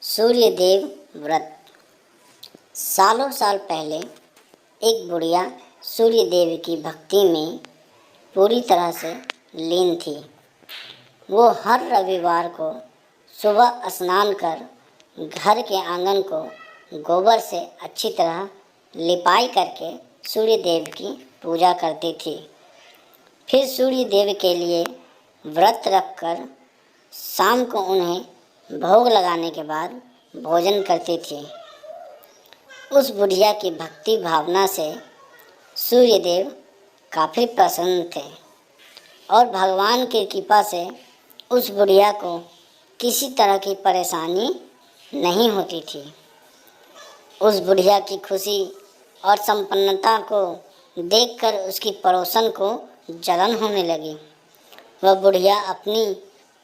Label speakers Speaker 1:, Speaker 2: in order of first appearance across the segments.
Speaker 1: सूर्यदेव व्रत। सालों साल पहले एक बुढ़िया सूर्यदेव की भक्ति में पूरी तरह से लीन थी। वो हर रविवार को सुबह स्नान कर घर के आंगन को गोबर से अच्छी तरह लिपाई करके सूर्यदेव की पूजा करती थी। फिर सूर्यदेव के लिए व्रत रखकर शाम को उन्हें भोग लगाने के बाद भोजन करती थी। उस बुढ़िया की भक्ति भावना से सूर्यदेव काफ़ी प्रसन्न थे और भगवान की कृपा से उस बुढ़िया को किसी तरह की परेशानी नहीं होती थी। उस बुढ़िया की खुशी और संपन्नता को देखकर उसकी पड़ोसन को जलन होने लगी। वह बुढ़िया अपनी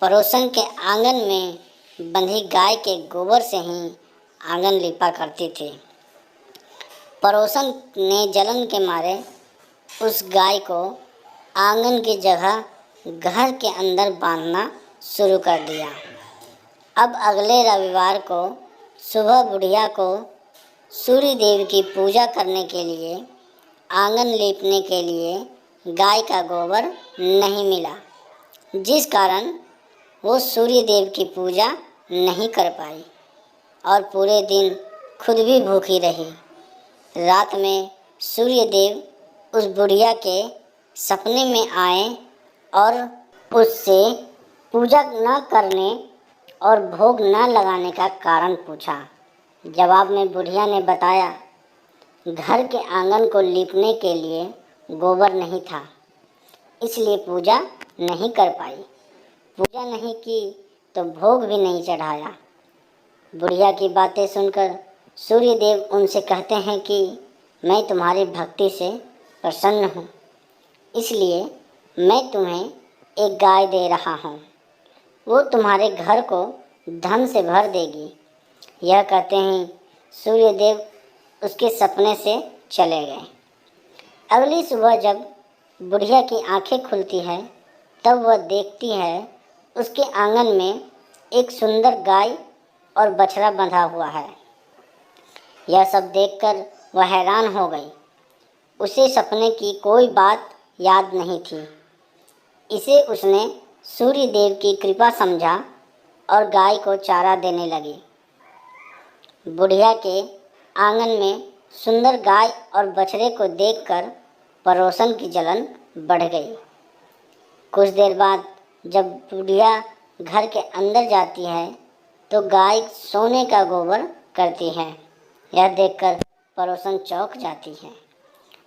Speaker 1: पड़ोसन के आंगन में बंधी गाय के गोबर से ही आंगन लिपा करती थी। पड़ोसन ने जलन के मारे उस गाय को आंगन की जगह घर के अंदर बांधना शुरू कर दिया। अब अगले रविवार को सुबह बुढ़िया को सूर्यदेव की पूजा करने के लिए आंगन लीपने के लिए गाय का गोबर नहीं मिला, जिस कारण वो सूर्यदेव की पूजा नहीं कर पाई और पूरे दिन खुद भी भूखी रही। रात में सूर्यदेव उस बुढ़िया के सपने में आए और उससे पूजा न करने और भोग न लगाने का कारण पूछा। जवाब में बुढ़िया ने बताया, घर के आंगन को लीपने के लिए गोबर नहीं था, इसलिए पूजा नहीं कर पाई। पूजा नहीं की तो भोग भी नहीं चढ़ाया। बुढ़िया की बातें सुनकर सूर्यदेव उनसे कहते हैं कि मैं तुम्हारी भक्ति से प्रसन्न हूँ, इसलिए मैं तुम्हें एक गाय दे रहा हूँ। वो तुम्हारे घर को धन से भर देगी। यह कहते ही सूर्यदेव उसके सपने से चले गए। अगली सुबह जब बुढ़िया की आंखें खुलती है तब वह देखती है उसके आंगन में एक सुंदर गाय और बछड़ा बंधा हुआ है। यह सब देखकर वह हैरान हो गई। उसे सपने की कोई बात याद नहीं थी। इसे उसने सूर्यदेव की कृपा समझा और गाय को चारा देने लगी। बुढ़िया के आंगन में सुंदर गाय और बछड़े को देखकर पड़ोसन की जलन बढ़ गई। कुछ देर बाद जब बुढ़िया घर के अंदर जाती है तो गाय सोने का गोबर करती है। यह देखकर पड़ोसन चौंक जाती है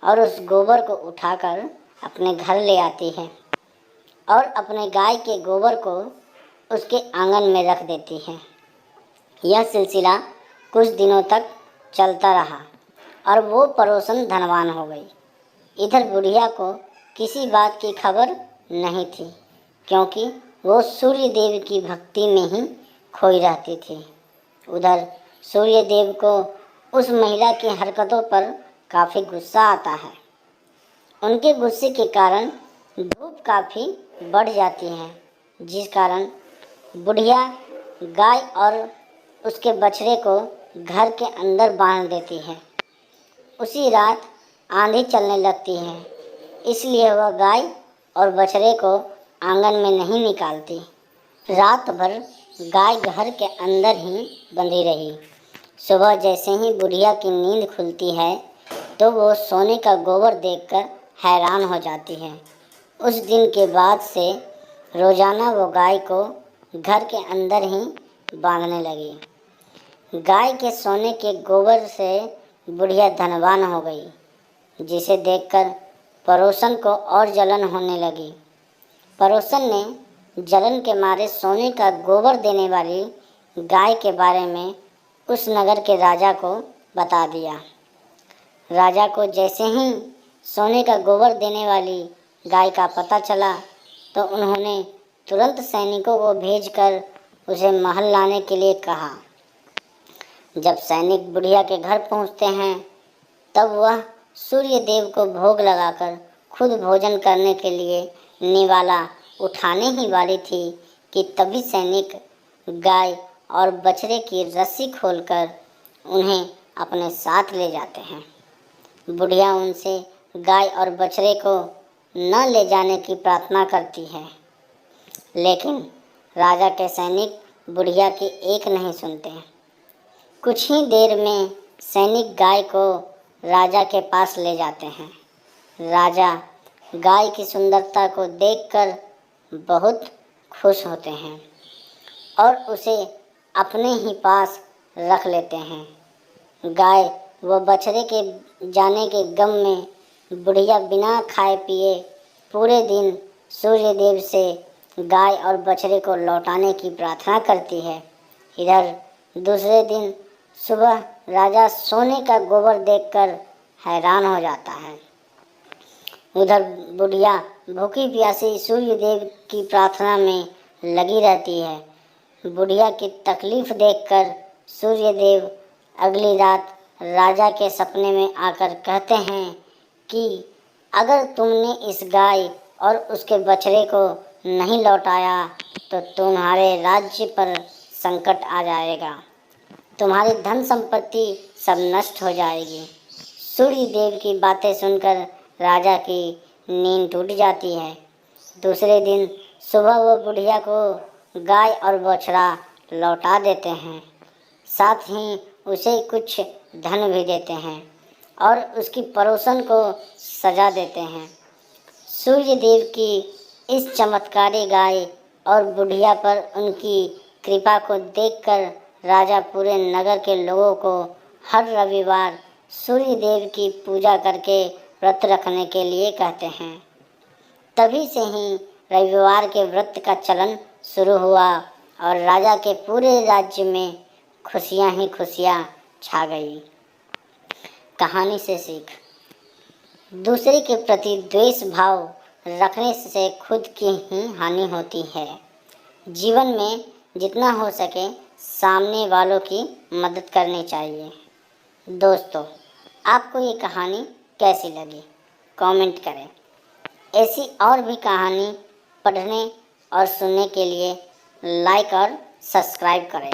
Speaker 1: और उस गोबर को उठाकर अपने घर ले आती है और अपने गाय के गोबर को उसके आंगन में रख देती है। यह सिलसिला कुछ दिनों तक चलता रहा और वो पड़ोसन धनवान हो गई। इधर बुढ़िया को किसी बात की खबर नहीं थी, क्योंकि वो सूर्यदेव की भक्ति में ही खोई रहती थी। उधर सूर्यदेव को उस महिला की हरकतों पर काफ़ी गुस्सा आता है। उनके गुस्से के कारण धूप काफ़ी बढ़ जाती है, जिस कारण बुढ़िया गाय और उसके बछड़े को घर के अंदर बांध देती है। उसी रात आंधी चलने लगती है, इसलिए वह गाय और बछड़े को आंगन में नहीं निकालती। रात भर गाय घर के अंदर ही बंधी रही। सुबह जैसे ही बुढ़िया की नींद खुलती है तो वो सोने का गोबर देखकर हैरान हो जाती है। उस दिन के बाद से रोज़ाना वो गाय को घर के अंदर ही बांधने लगी। गाय के सोने के गोबर से बुढ़िया धनवान हो गई, जिसे देखकर पड़ोसन को और जलन होने लगी। पड़ोसन ने जलन के मारे सोने का गोबर देने वाली गाय के बारे में उस नगर के राजा को बता दिया। राजा को जैसे ही सोने का गोबर देने वाली गाय का पता चला तो उन्होंने तुरंत सैनिकों को भेजकर उसे महल लाने के लिए कहा। जब सैनिक बुढ़िया के घर पहुंचते हैं तब वह सूर्यदेव को भोग लगाकर खुद भोजन करने के लिए निवाला उठाने ही वाली थी कि तभी सैनिक गाय और बछड़े की रस्सी खोलकर उन्हें अपने साथ ले जाते हैं। बुढ़िया उनसे गाय और बछड़े को न ले जाने की प्रार्थना करती है, लेकिन राजा के सैनिक बुढ़िया की एक नहीं सुनते। कुछ ही देर में सैनिक गाय को राजा के पास ले जाते हैं। राजा गाय की सुंदरता को देखकर बहुत खुश होते हैं और उसे अपने ही पास रख लेते हैं। गाय व बछड़े के जाने के गम में बुढ़िया बिना खाए पिए पूरे दिन सूर्य देव से गाय और बछड़े को लौटाने की प्रार्थना करती है। इधर दूसरे दिन सुबह राजा सोने का गोबर देखकर हैरान हो जाता है। उधर बुढ़िया भूखी प्यासी सूर्य देव की प्रार्थना में लगी रहती है। बुढ़िया की तकलीफ देखकर सूर्य देव अगली रात राजा के सपने में आकर कहते हैं कि अगर तुमने इस गाय और उसके बछड़े को नहीं लौटाया तो तुम्हारे राज्य पर संकट आ जाएगा, तुम्हारी धन संपत्ति सब नष्ट हो जाएगी। सूर्य देव की बातें सुनकर राजा की नींद टूट जाती है। दूसरे दिन सुबह वो बुढ़िया को गाय और बछड़ा लौटा देते हैं, साथ ही उसे कुछ धन भी देते हैं और उसकी पड़ोसन को सजा देते हैं। सूर्य देव की इस चमत्कारी गाय और बुढ़िया पर उनकी कृपा को देखकर राजा पूरे नगर के लोगों को हर रविवार सूर्य देव की पूजा करके व्रत रखने के लिए कहते हैं। तभी से ही रविवार के व्रत का चलन शुरू हुआ और राजा के पूरे राज्य में खुशियां ही खुशियां छा गई। कहानी से सीख: दूसरे के प्रति द्वेष भाव रखने से खुद की ही हानि होती है। जीवन में जितना हो सके सामने वालों की मदद करनी चाहिए। दोस्तों, आपको ये कहानी कैसी लगी? कमेंट करें। ऐसी और भी कहानी पढ़ने और सुनने के लिए लाइक और सब्सक्राइब करें।